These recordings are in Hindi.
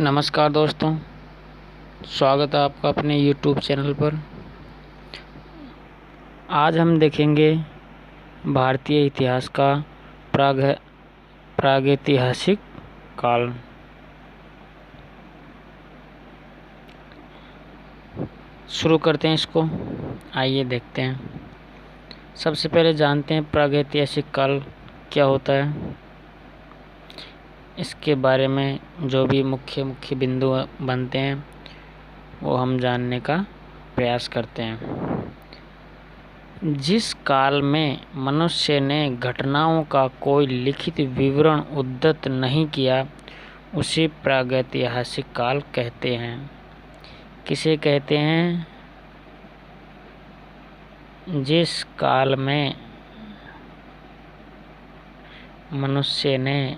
नमस्कार दोस्तों, स्वागत है आपका अपने YouTube चैनल पर। आज हम देखेंगे भारतीय इतिहास का प्रागैतिहासिक काल। शुरू करते हैं इसको, आइए देखते हैं। सबसे पहले जानते हैं प्रागैतिहासिक काल क्या होता है। इसके बारे में जो भी मुख्य बिंदु बनते हैं वो हम जानने का प्रयास करते हैं। जिस काल में मनुष्य ने घटनाओं का कोई लिखित विवरण उद्धृत नहीं किया उसे प्रागैतिहासिक काल कहते हैं। किसे कहते हैं? जिस काल में मनुष्य ने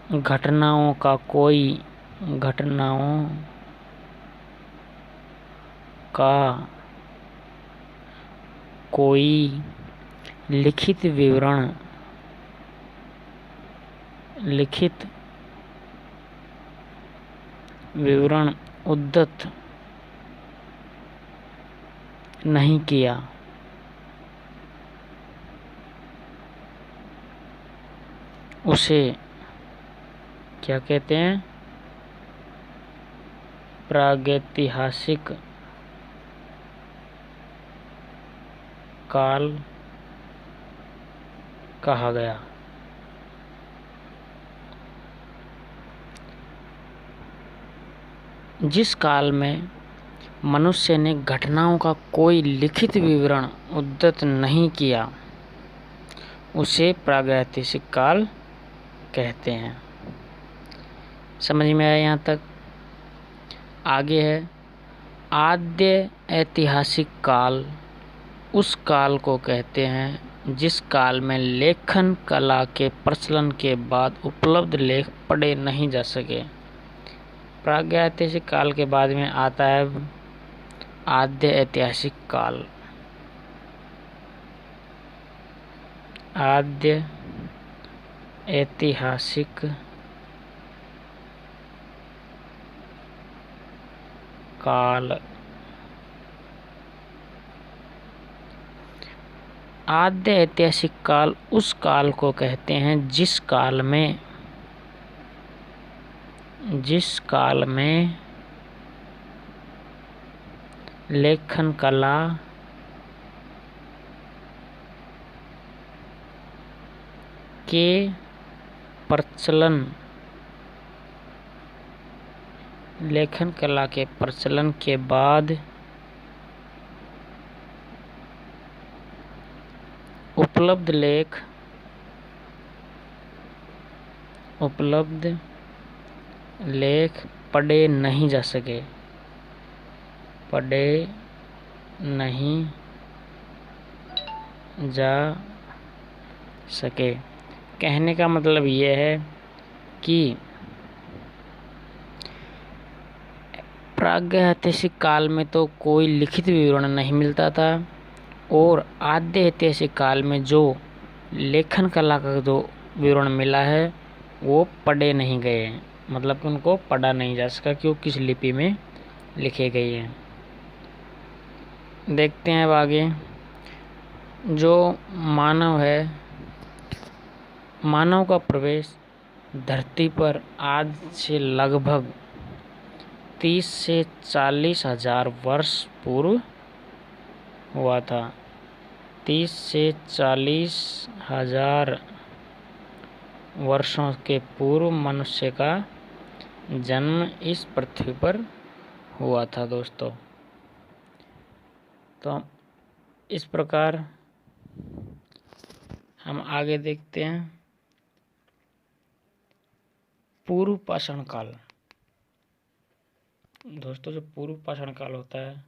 घटनाओं का कोई लिखित विवरण उद्धृत नहीं किया उसे क्या कहते हैं? प्रागैतिहासिक काल कहा गया। जिस काल में मनुष्य ने घटनाओं का कोई लिखित विवरण उद्धृत नहीं किया उसे प्रागैतिहासिक काल कहते हैं। समझ में आया यहाँ तक? आगे है आद्य ऐतिहासिक काल। उस काल को कहते हैं जिस काल में लेखन कला के प्रचलन के बाद उपलब्ध लेख पढ़े नहीं जा सके। प्रागैतिहासिक काल के बाद में आता है आद्य ऐतिहासिक काल। आद्य ऐतिहासिक काल। आद्य ऐतिहासिक काल उस काल को कहते हैं जिस काल में लेखन कला के प्रचलन के बाद उपलब्ध लेख पढ़े नहीं जा सके। कहने का मतलब ये है कि प्रागैतिहासिक काल में तो कोई लिखित विवरण नहीं मिलता था और आद्य ऐतिहासिक काल में जो लेखन कला का जो विवरण मिला है वो पढ़े नहीं गए हैं, मतलब कि उनको पढ़ा नहीं जा सका कि वो किस लिपि में लिखे गए हैं। देखते हैं अब आगे। जो मानव का प्रवेश धरती पर आज से लगभग 30 से 40 हजार वर्ष पूर्व हुआ था। 30 से 40 हजार वर्षों के पूर्व मनुष्य का जन्म इस पृथ्वी पर हुआ था दोस्तों। तो इस प्रकार हम आगे देखते हैं पूर्व पाषाण काल। दोस्तों जो पूर्व पाषाण काल होता है,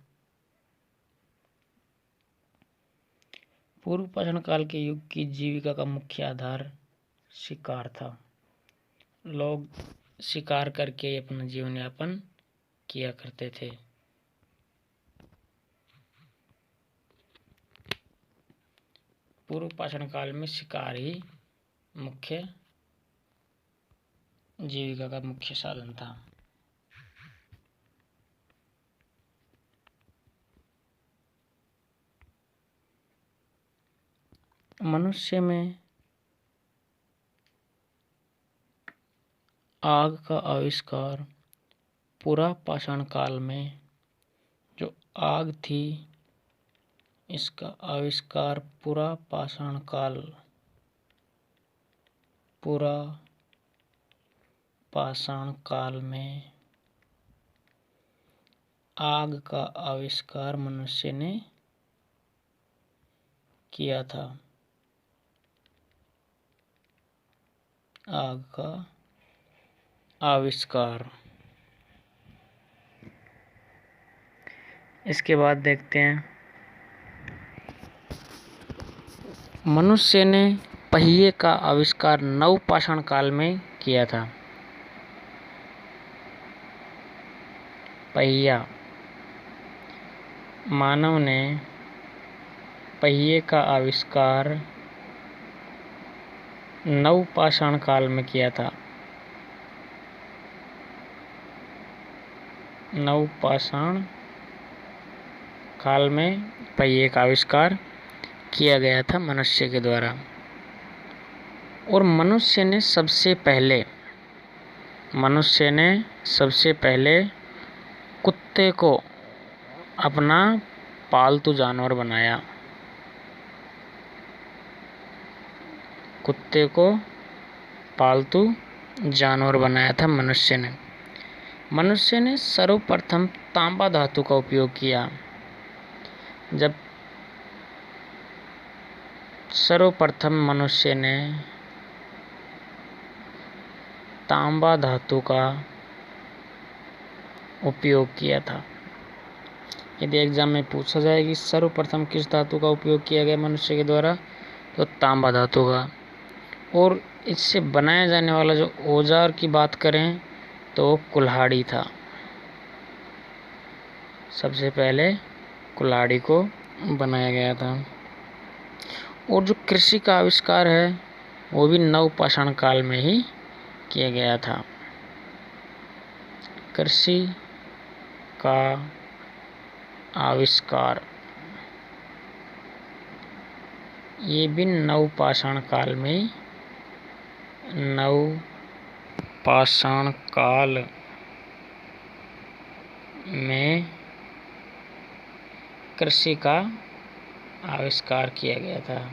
पूर्व पाषाण काल के युग की जीविका का मुख्य आधार शिकार था। लोग शिकार करके अपना जीवन यापन किया करते थे। पूर्व पाषाण काल में शिकार ही मुख्य जीविका का मुख्य साधन था। मनुष्य में आग का आविष्कार पूरा पाषाण काल में, जो आग थी इसका आविष्कार पूरा पाषाण काल में आग का आविष्कार मनुष्य ने किया था। आग का आविष्कार। इसके बाद देखते हैं, मनुष्य ने पहिए का आविष्कार नवपाषाण काल में किया था। पहिया, मानव ने पहिए का आविष्कार नवपाषाण काल में किया था। नवपाषाण काल में पहिए का आविष्कार किया गया था मनुष्य के द्वारा। और मनुष्य ने सबसे पहले कुत्ते को अपना पालतू जानवर बनाया। कुत्ते को पालतू जानवर बनाया था मनुष्य ने। मनुष्य ने सर्वप्रथम तांबा धातु का उपयोग किया। जब सर्वप्रथम मनुष्य ने तांबा धातु का उपयोग किया था। यदि एग्जाम में पूछा जाए कि सर्वप्रथम किस धातु का उपयोग किया गया मनुष्य के द्वारा, तो तांबा धातु का। और इससे बनाया जाने वाला जो औजार की बात करें तो कुल्हाड़ी था। सबसे पहले कुल्हाड़ी को बनाया गया था। और जो कृषि का आविष्कार है वो भी नवपाषाण काल में ही किया गया था। कृषि का आविष्कार ये भी नवपाषाण काल में कृषि का आविष्कार किया गया था।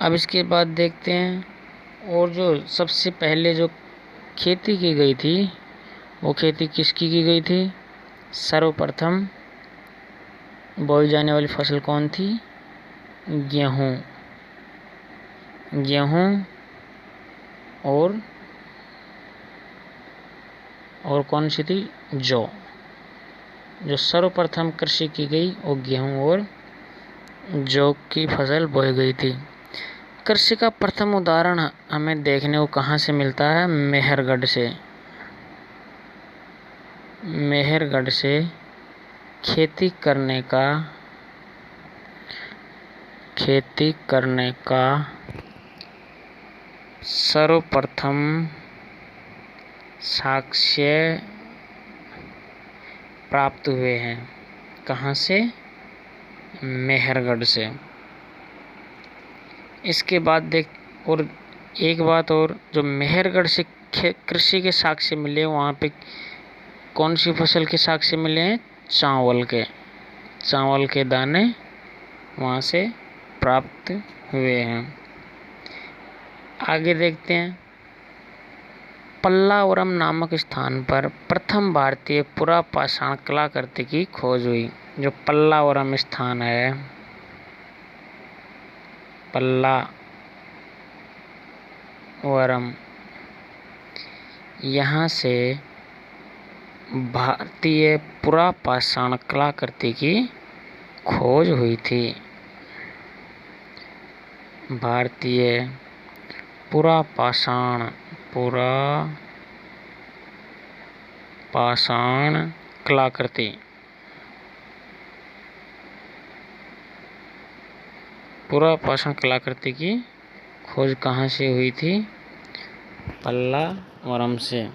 अब इसके बाद देखते हैं, और जो सबसे पहले जो खेती की गई थी वो खेती किसकी की गई थी? सर्वप्रथम बोई जाने वाली फसल कौन थी? गेहूँ। और कौन सी थी? जौ। जो सर्वप्रथम कृषि की गई वो गेहूँ और जौ की फसल बोई गई थी। कृषि का प्रथम उदाहरण हमें देखने को कहाँ से मिलता है? मेहरगढ़ से खेती करने का सर्वप्रथम साक्ष्य प्राप्त हुए हैं। कहाँ से? मेहरगढ़ से। इसके बाद और एक बात और, जो मेहरगढ़ से कृषि के साक्ष्य मिले, वहाँ पे कौन सी फसल के साक्ष्य मिले हैं? चावल के दाने वहाँ से प्राप्त हुए हैं। आगे देखते हैं, पल्लावरम नामक स्थान पर प्रथम भारतीय पुरापाषाण कलाकृति की खोज हुई। जो पल्लावरम स्थान है, पल्लावरम, यहाँ से भारतीय पुरापाषाण कलाकृति की खोज हुई थी। भारतीय पुरापाषाण कलाकृति। पुरा पाषाण कलाकृति की खोज कहाँ से हुई थी? पल्लावरम से।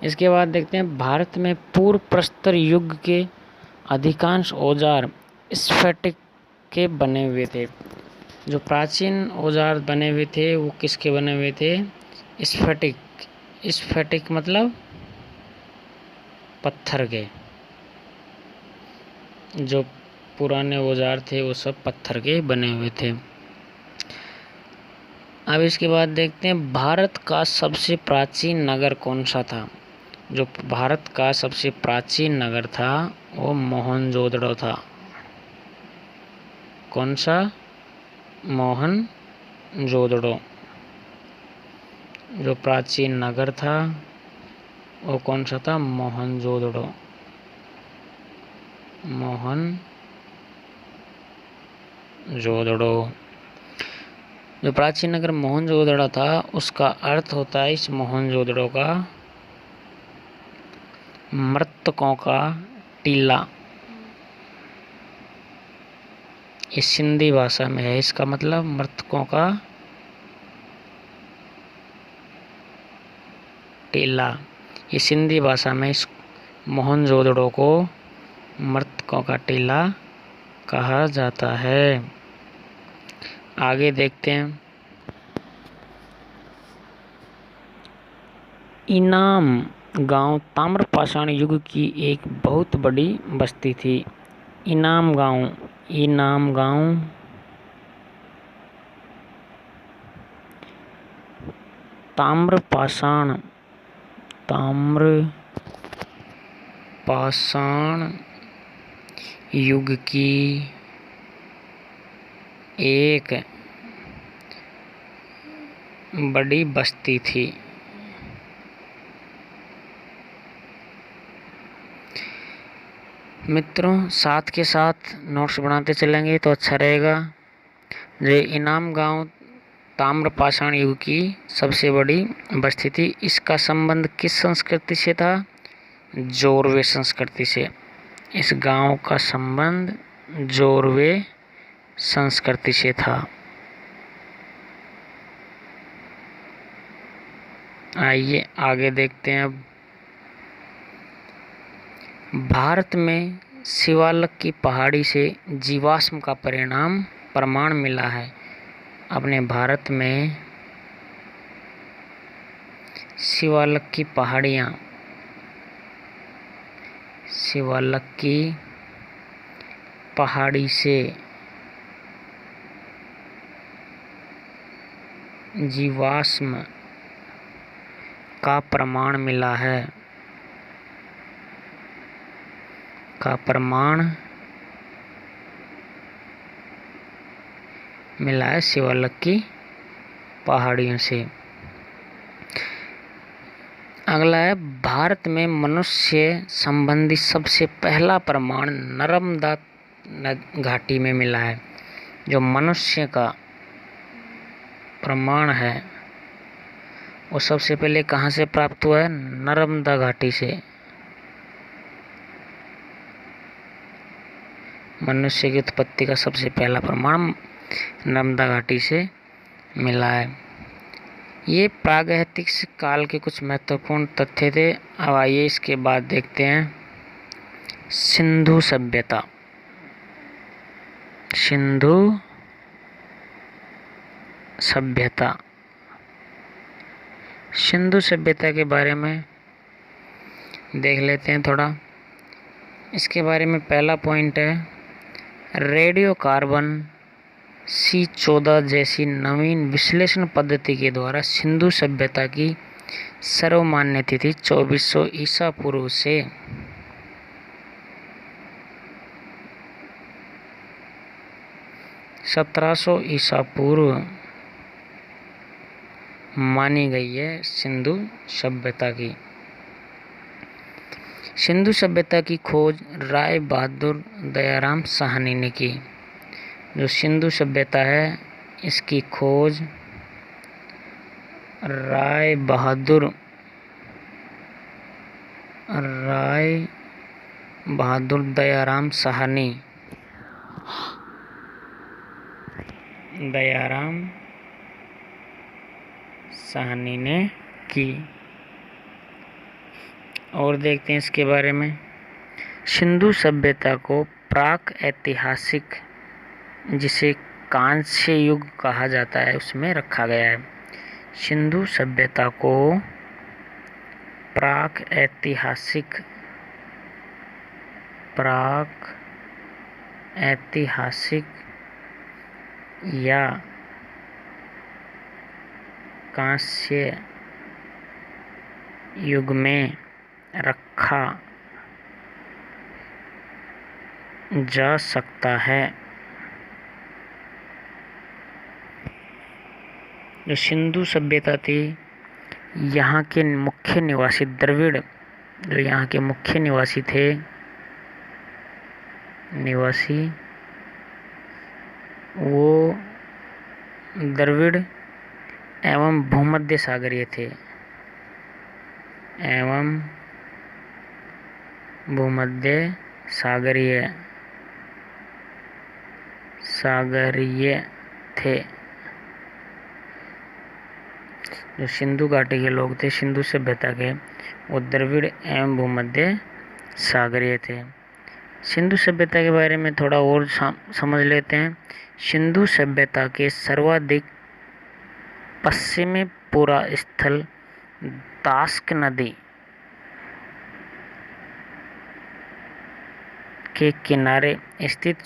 इसके बाद देखते हैं भारत में पूर्व प्रस्तर युग के अधिकांश औजार स्फटिक के बने हुए थे। जो प्राचीन औजार बने हुए थे वो किसके बने हुए थे? स्फटिक। स्फटिक मतलब पत्थर के। जो पुराने औजार थे वो सब पत्थर के बने हुए थे। अब इसके बाद देखते हैं भारत का सबसे प्राचीन नगर कौन सा था? जो भारत का सबसे प्राचीन नगर था वो मोहनजोदड़ो था। कौन सा? मोहनजोदड़ो। जो प्राचीन नगर था वो कौन सा था? मोहनजोदड़ो। मोहनजोदड़ो। जो प्राचीन नगर मोहनजोदड़ो था उसका अर्थ होता है इस मोहनजोदड़ो का मृतकों का टीला। इस सिंधी भाषा में है, इसका मतलब मृतकों का टीला। ये सिंधी भाषा में इस मोहनजोदड़ो को मृतकों का टीला कहा जाता है। आगे देखते हैं इनाम गांव ताम्रपाषाण युग की एक बहुत बड़ी बस्ती थी। इनाम गांव ताम्रपाषाण युग की एक बड़ी बस्ती थी। मित्रों साथ के साथ नोट्स बनाते चलेंगे तो अच्छा रहेगा। जो इनाम गांव ताम्रपाषाण युग की सबसे बड़ी बस्ती थी, इसका संबंध किस संस्कृति से था? जोरवे संस्कृति से। इस गांव का संबंध जोरवे संस्कृति से था। आइए आगे देखते हैं। अब भारत में शिवालिक की पहाड़ी से जीवाश्म का प्रमाण मिला है। अपने भारत में शिवालिक की पहाड़ी से जीवाश्म का प्रमाण मिला है। शिवालिक की पहाड़ियों से। अगला है भारत में मनुष्य संबंधी सबसे पहला प्रमाण नर्मदा घाटी में मिला है। जो मनुष्य का प्रमाण है वो सबसे पहले कहाँ से प्राप्त हुआ है? नर्मदा घाटी से। मनुष्य की उत्पत्ति का सबसे पहला प्रमाण नर्मदा घाटी से मिला है। ये प्रागैतिहासिक काल के कुछ महत्वपूर्ण तथ्य थे। अब आइए इसके बाद देखते हैं सिंधु सभ्यता। सिंधु सभ्यता के बारे में देख लेते हैं थोड़ा। इसके बारे में पहला पॉइंट है रेडियो कार्बन C14 जैसी नवीन विश्लेषण पद्धति के द्वारा सिंधु सभ्यता की सर्वमान्य तिथि 2400 ईसा पूर्व से 1700 ईसा पूर्व मानी गई है। सिंधु सभ्यता की खोज राय बहादुर दयाराम साहनी ने की। जो सिंधु सभ्यता है इसकी खोज राय बहादुर दयाराम साहनी दयाराम साहनी ने की। और देखते हैं इसके बारे में। सिंधु सभ्यता को प्राक ऐतिहासिक, जिसे कांस्य युग कहा जाता है, उसमें रखा गया है। सिंधु सभ्यता को प्राक ऐतिहासिक या कांस्य युग में रखा जा सकता है। जो सिंधु सभ्यता थी, यहाँ के मुख्य निवासी द्रविड़, जो यहाँ के मुख्य निवासी थे, वो द्रविड़ एवं भूमध्य सागरीय थे, सागरीय थे। जो सिंधु घाटी के लोग थे, सिंधु सभ्यता के, वो द्रविड़ एवं भूमध्य सागरीय थे। सिंधु सभ्यता के बारे में थोड़ा और समझ लेते हैं। सिंधु सभ्यता के सर्वाधिक पश्चिमी पूरा स्थल दास्क नदी के किनारे स्थित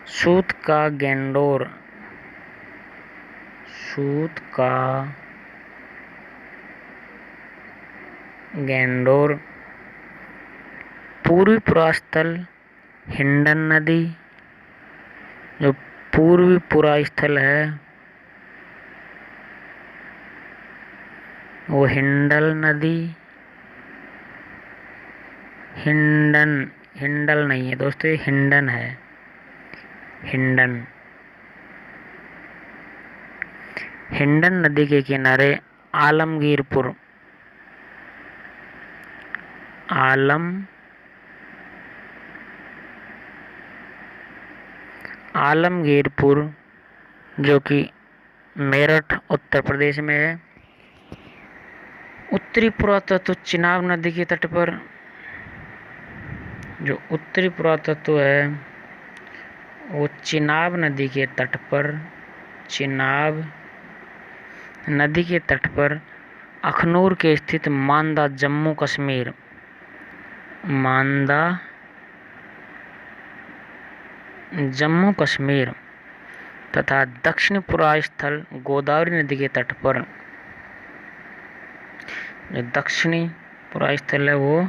सूत का गैंडोर, पूर्वी पुरास्थल हिंडन नदी, जो पूर्वी पुरास्थल है वो हिंडल नदी, हिंडल नहीं है दोस्तों, ये हिंडन है, हिंडन नदी के किनारे आलमगीरपुर, जो कि मेरठ उत्तर प्रदेश में है। उत्तरी पुरातत्व चिनाब नदी के तट पर, जो उत्तरी पुरातत्व है वो चिनाब नदी के तट पर अखनूर के स्थित मांदा जम्मू कश्मीर तथा दक्षिणी पुरास्थल गोदावरी नदी के तट पर, जो दक्षिणी पुरास्थल है वो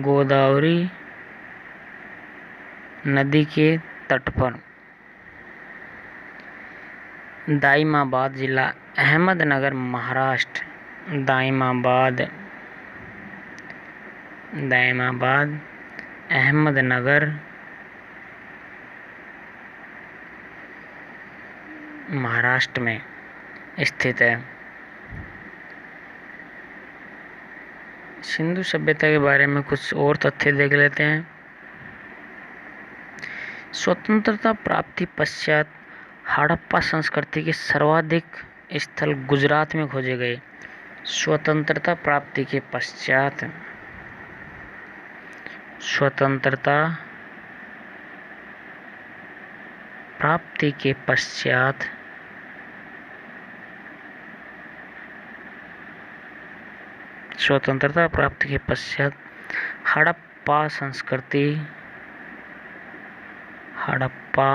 गोदावरी नदी के तट पर। दाइमाबाद जिला अहमदनगर महाराष्ट्र, दाइमाबाद अहमदनगर महाराष्ट्र में स्थित है। सिंधु सभ्यता के बारे में कुछ और तथ्य देख लेते हैं। स्वतंत्रता प्राप्ति पश्चात हड़प्पा संस्कृति के सर्वाधिक स्थल गुजरात में खोजे गए। स्वतंत्रता प्राप्ति के पश्चात हड़प्पा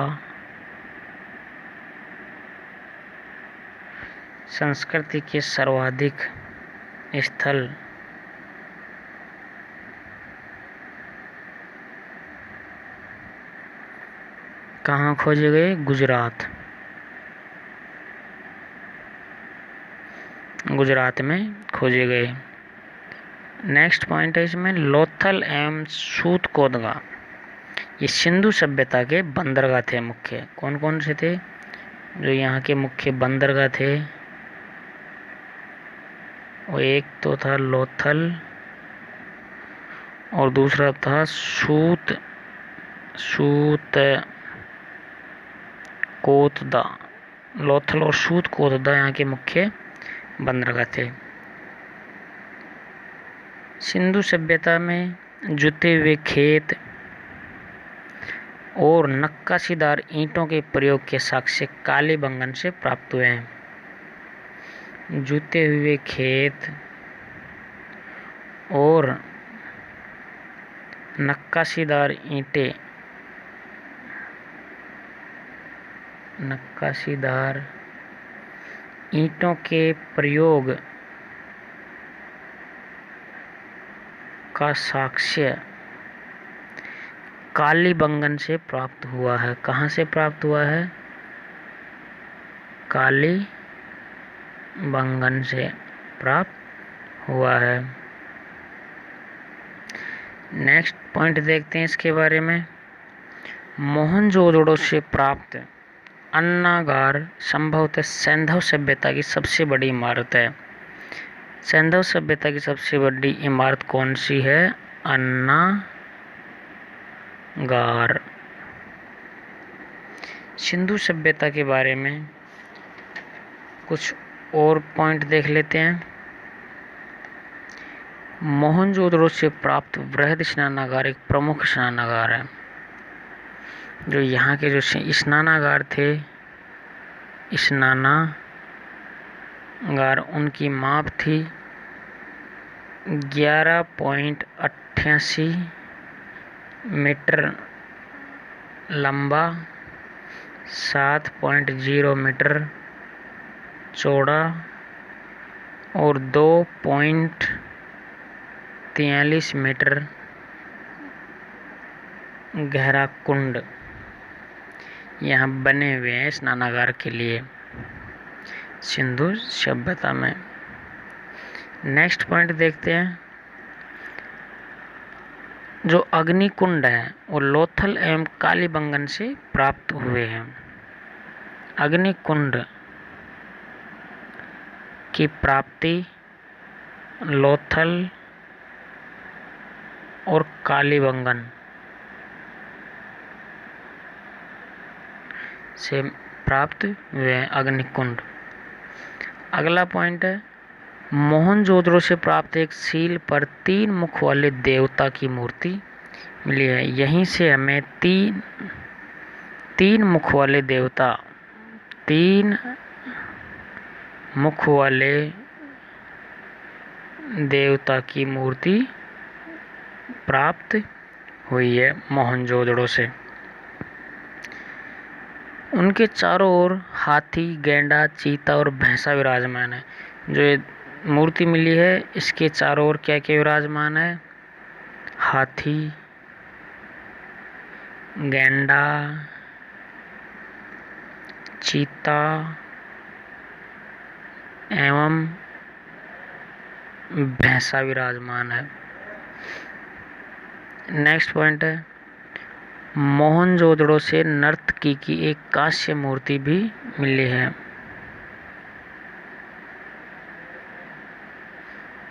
संस्कृति के सर्वाधिक स्थल कहाँ खोजे गए? गुजरात में खोजे गए। नेक्स्ट पॉइंट है इसमें लोथल एवं सूतकोदगा, ये सिंधु सभ्यता के बंदरगाह थे मुख्य। कौन कौन से थे जो यहाँ के मुख्य बंदरगाह थे? वो एक तो था लोथल और दूसरा था कोतदा। लोथल और सूत कोतदा यहाँ के मुख्य बंदरगाह थे। सिंधु सभ्यता में जुते हुए खेत और नक्काशीदार ईंटों के प्रयोग के साक्ष्य कालीबंगन से प्राप्त हुए हैं। जुते हुए खेत और नक्काशीदार ईंटों के प्रयोग का साक्ष्य कालीबंगन से प्राप्त हुआ है। कहाँ से प्राप्त हुआ है? कालीबंगन से प्राप्त हुआ है। नेक्स्ट पॉइंट देखते हैं इसके बारे में। मोहनजोदड़ो से प्राप्त अन्नागार संभवतः सैंधव सभ्यता की सबसे बड़ी इमारत है। सैंधव सभ्यता की सबसे बड़ी इमारत कौन सी है? अन्नागार। सिंधु सभ्यता के बारे में कुछ और पॉइंट देख लेते हैं। मोहनजोदड़ो से प्राप्त वृहद स्नानागार एक प्रमुख स्नानागार है। जो यहाँ के जो स्नानागार थे, स्नानागार, उनकी माप थी 11.88 मीटर लंबा, 7.0 मीटर चौड़ा और 2.43 मीटर गहरा कुंड यहाँ बने हुए हैं स्नानागार के लिए सिंधु सभ्यता में। नेक्स्ट पॉइंट देखते हैं। जो अग्निकुंड है वो लोथल एवं कालीबंगन से प्राप्त हुए हैं। अग्निकुंड की प्राप्ति लोथल और कालीबंगन से प्राप्त हुए हैं अग्निकुंड। अगला पॉइंट है मोहनजोदड़ो से प्राप्त एक सील पर 3 मुख वाले देवता की मूर्ति मिली है। यहीं से हमें तीन मुख वाले देवता की मूर्ति प्राप्त हुई है मोहनजोदड़ो से। उनके चारों ओर हाथी, गैंडा, चीता और भैंसा विराजमान है। जो ये मूर्ति मिली है इसके चारों ओर क्या क्या विराजमान है? हाथी, गैंडा, चीता एवं भैंसा विराजमान है। नेक्स्ट पॉइंट है मोहनजोदड़ो से नर्तकी की एक कांस्य मूर्ति भी मिली है।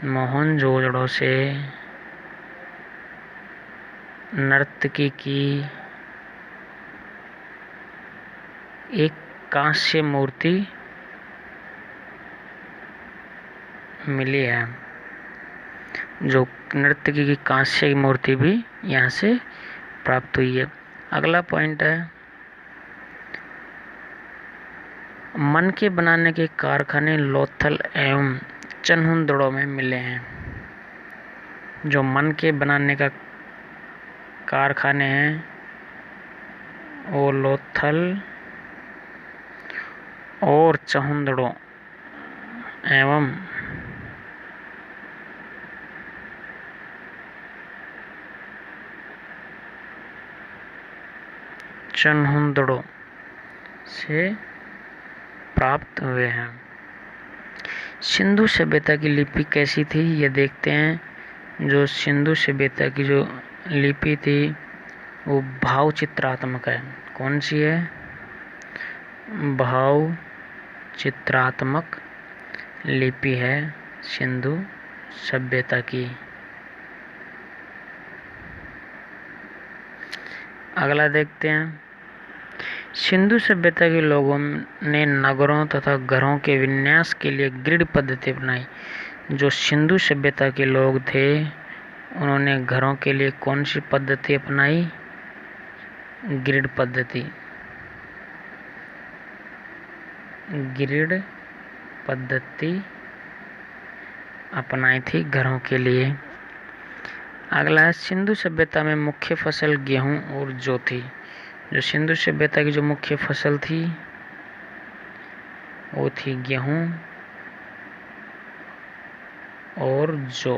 मोहनजोदड़ो से नर्तकी की एक कांस्य मूर्ति मिली है। जो नर्तकी की कांस्य मूर्ति भी यहाँ से प्राप्त हुई है। अगला पॉइंट है मन के बनाने के कारखाने लोथल एवं चन्हुंदड़ो में मिले हैं। जो मन के बनाने का कारखाने हैं वो लोथल और चन्हुंदड़ो एवं चन्हुंदड़ो से प्राप्त हुए हैं। सिंधु सभ्यता की लिपि कैसी थी ये देखते हैं। जो सिंधु सभ्यता की जो लिपि थी वो भाव चित्रात्मक है। कौन सी है? भाव चित्रात्मक लिपि है सिंधु सभ्यता की। अगला देखते हैं। सिंधु सभ्यता के लोगों ने नगरों तथा घरों के विन्यास के लिए ग्रिड पद्धति अपनाई। जो सिंधु सभ्यता के लोग थे उन्होंने घरों के लिए कौन सी पद्धति अपनाई? ग्रिड पद्धति। ग्रिड पद्धति अपनाई थी घरों के लिए। अगला है, सिंधु सभ्यता में मुख्य फसल गेहूं और जौ थी। जो सिंधु सभ्यता की जो मुख्य फसल थी वो थी गेहूं और जौ।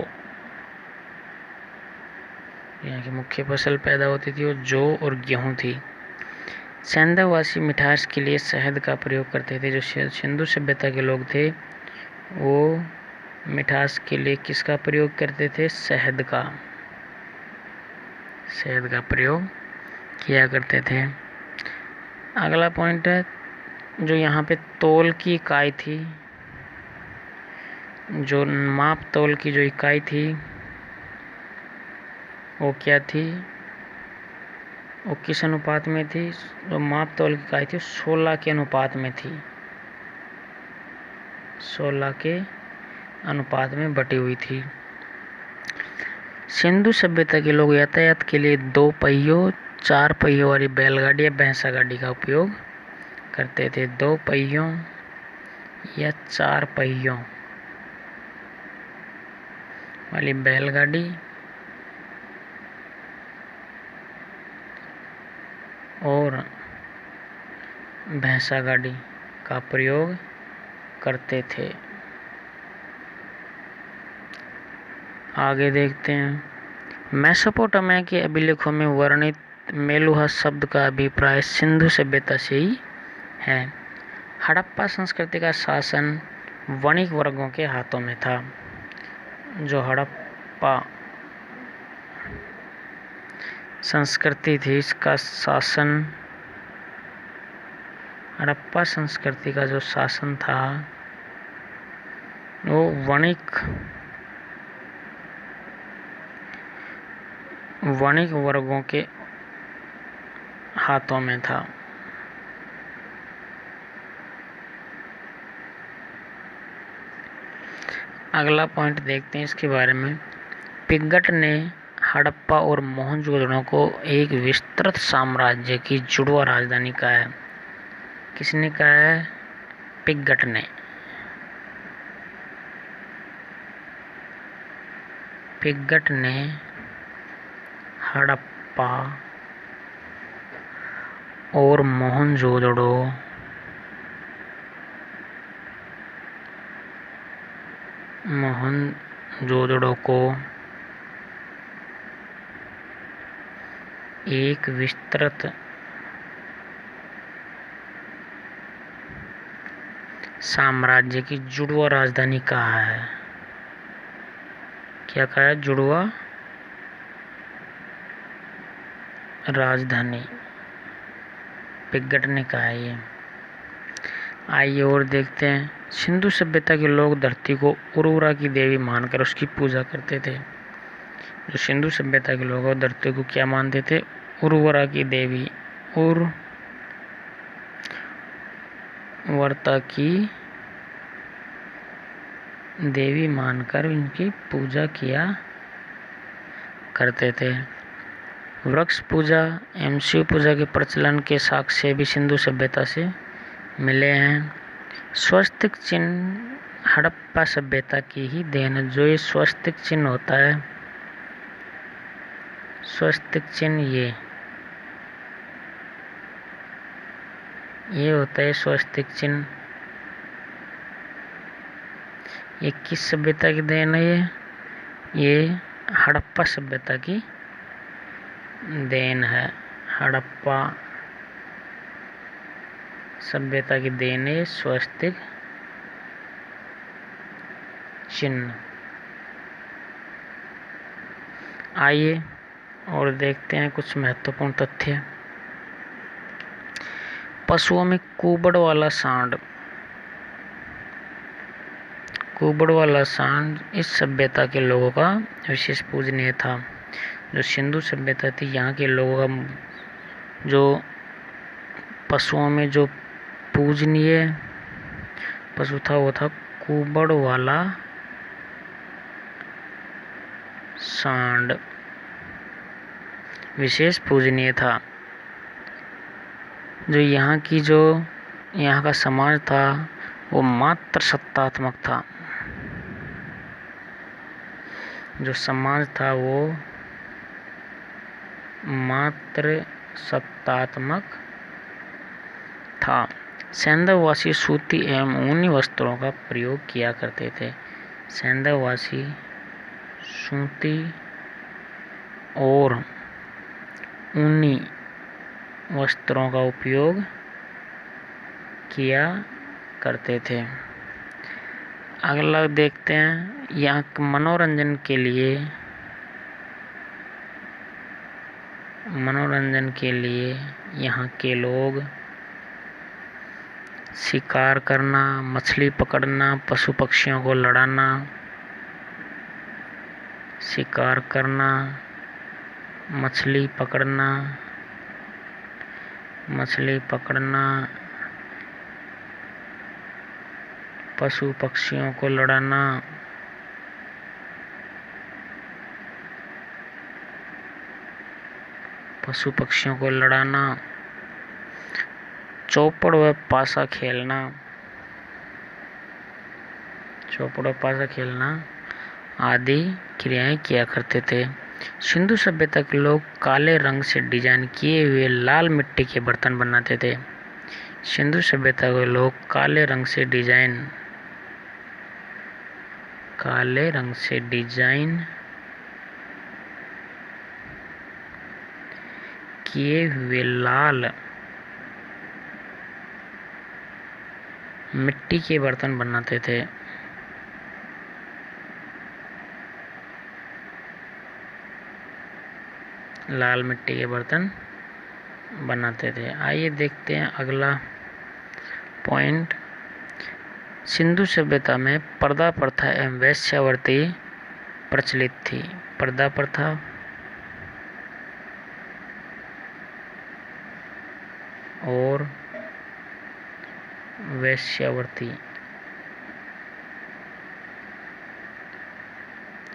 यहाँ की मुख्य फसल पैदा होती थी वो जौ और गेहूं थी। सेंधववासी मिठास के लिए शहद का प्रयोग करते थे। जो सिंधु सभ्यता के लोग थे वो मिठास के लिए किसका प्रयोग करते थे? शहद का प्रयोग किया करते थे। अगला पॉइंट है, जो यहाँ पे तौल की इकाई थी, जो माप तौल की जो इकाई थी वो क्या थी? वो किस अनुपात में थी? जो माप तौल की इकाई थी 16 के अनुपात में थी। 16 के अनुपात में बटी हुई थी। सिंधु सभ्यता के लोग यातायात के लिए 2 पहियों 4 पहियों वाली बैलगाड़ी या भैंसा गाड़ी का उपयोग करते थे। 2 पहियों या 4 पहियों वाली बैलगाड़ी और भैंसा गाड़ी का प्रयोग करते थे। आगे देखते हैं। मेसोपोटामिया के अभिलेखों में वर्णित मेलुहा शब्द का अभिप्राय सिंधु सभ्यता से ही है। हड़प्पा संस्कृति का शासन वणिक वर्गों के हाथों में था। जो हड़प्पा संस्कृति थी इसका शासन, हड़प्पा संस्कृति का जो शासन था वो वणिक वर्गों के हाथों में था। अगला पॉइंट देखते हैं इसके बारे में। पिंगट ने हड़प्पा और मोहनजोदड़ो को एक विस्तृत साम्राज्य की जुड़वा राजधानी कहा है। किसने कहा है? पिंगट ने। पिंगट ने हड़प्पा और मोहनजोदड़ो को एक विस्तृत साम्राज्य की जुड़वा राजधानी कहा है। क्या कहा है? जुड़वा राजधानी पिंगट ने कहा है ये। आइए और देखते हैं। सिंधु सभ्यता के लोग धरती को उर्वरा की देवी मानकर उसकी पूजा करते थे। जो सिंधु सभ्यता के लोग धरती को क्या मानते थे? उर्वरा की देवी, उर्वरता की देवी मानकर उनकी पूजा किया करते थे। वृक्ष पूजा एवं शिव पूजा के प्रचलन के साक्ष्य भी सिंधु सभ्यता से मिले हैं। स्वस्तिक चिन्ह हड़प्पा सभ्यता की ही देन है। जो ये स्वस्तिक चिन्ह होता है, स्वस्तिक चिन्ह ये होता है स्वस्तिक चिन्ह। ये किस सभ्यता की देन है? ये हड़प्पा सभ्यता की देन है। हड़प्पा सभ्यता की देन है स्वस्तिक चिन्ह। आइए और देखते हैं कुछ महत्वपूर्ण तथ्य। पशुओं में कुबड़ वाला सांड इस सभ्यता के लोगों का विशेष पूजनीय था। जो सिंधु सभ्यता थी यहाँ के लोगों का जो पशुओं में जो पूजनीय पशु था वो था कुबड़ वाला सांड, विशेष पूजनीय था। जो यहाँ का समाज था वो मात्र सत्तात्मक था। जो समाज था वो मात्र सत्तात्मक था। सैंधववासी सूती एवं ऊनी वस्त्रों का प्रयोग किया करते थे। सैंधववासी सूती और ऊनी वस्त्रों का उपयोग किया करते थे। अगला देखते हैं, यहाँ मनोरंजन के लिए यहाँ के लोग शिकार करना, मछली पकड़ना, पशु पक्षियों को लड़ाना, शिकार करना, मछली पकड़ना, पशु पक्षियों को लड़ाना, चौपड़ व पासा खेलना आदि क्रियाएं किया करते थे। सिंधु सभ्यता के लोग काले रंग से डिजाइन किए हुए लाल मिट्टी के बर्तन बनाते थे। सिंधु सभ्यता के लोग काले रंग से डिजाइन किए हुए लाल मिट्टी के बर्तन बनाते थे। आइए देखते हैं अगला पॉइंट। सिंधु सभ्यता में पर्दा प्रथा एवं वेश्यावृत्ति प्रचलित थी। पर्दा प्रथा और वेश्यावृत्ति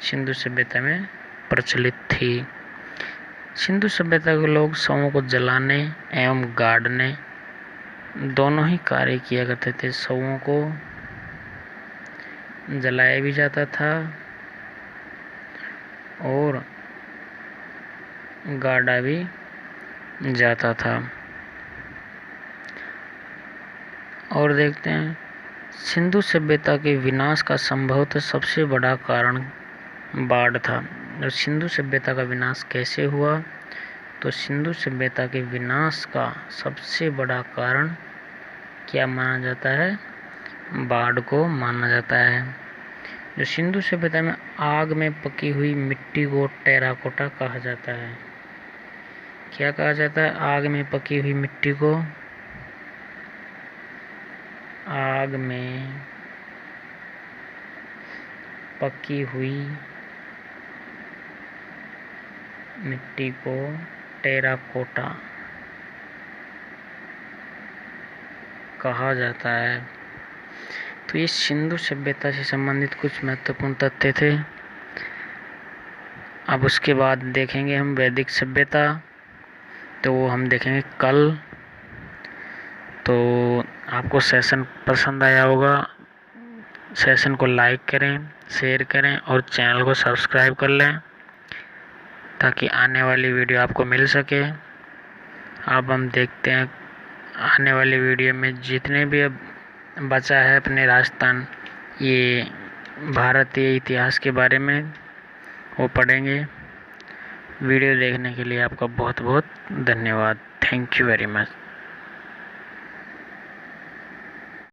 सिंधु सभ्यता में प्रचलित थी। सिंधु सभ्यता के लोग शवों को जलाने एवं गाड़ने दोनों ही कार्य किया करते थे। शवों को जलाया भी जाता था और गाड़ा भी जाता था। और देखते हैं, सिंधु सभ्यता के विनाश का संभवतः सबसे बड़ा कारण बाढ़ था। और सिंधु सभ्यता का विनाश कैसे हुआ? तो सिंधु सभ्यता के विनाश का सबसे बड़ा कारण क्या माना जाता है? बाढ़ को माना जाता है। जो सिंधु सभ्यता में आग में पकी हुई मिट्टी को टेराकोटा कहा जाता है। क्या कहा जाता है? आग में पकी हुई मिट्टी को आग में पकी हुई मिट्टी को टेराकोटा कहा जाता है। तो ये सिंधु सभ्यता से संबंधित कुछ महत्वपूर्ण तथ्य थे। अब उसके बाद देखेंगे हम वैदिक सभ्यता, तो वो हम देखेंगे कल। तो आपको सेशन पसंद आया होगा, सेशन को लाइक करें, शेयर करें और चैनल को सब्सक्राइब कर लें ताकि आने वाली वीडियो आपको मिल सके। अब हम देखते हैं आने वाली वीडियो में जितने भी अब बचा है अपने राजस्थान ये भारतीय इतिहास के बारे में वो पढ़ेंगे। वीडियो देखने के लिए आपका बहुत बहुत धन्यवाद। Thank you very much.